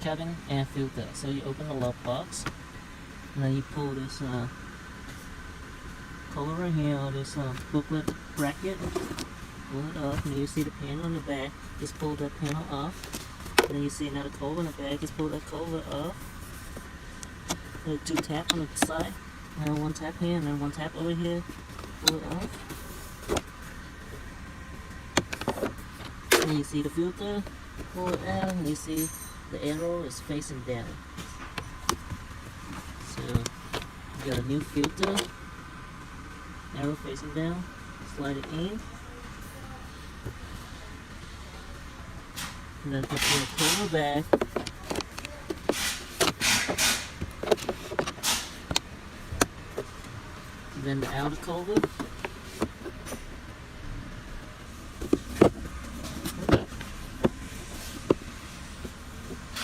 cabin and filter. So you open the lock box, and then you pull this cover right here, or this booklet bracket, pull it off, and you see the panel on the back. Just pull that panel off. And then you see another cover on the back. Just pull that cover off. And 2 tap on the side, and 1 tap here, and then 1 tap over here. Pull it off. And you see the filter. Pull it out, and you see the arrow is facing down. So you got a new filter. Arrow facing down. Slide it in. And then put the cover back. Then the outer cover.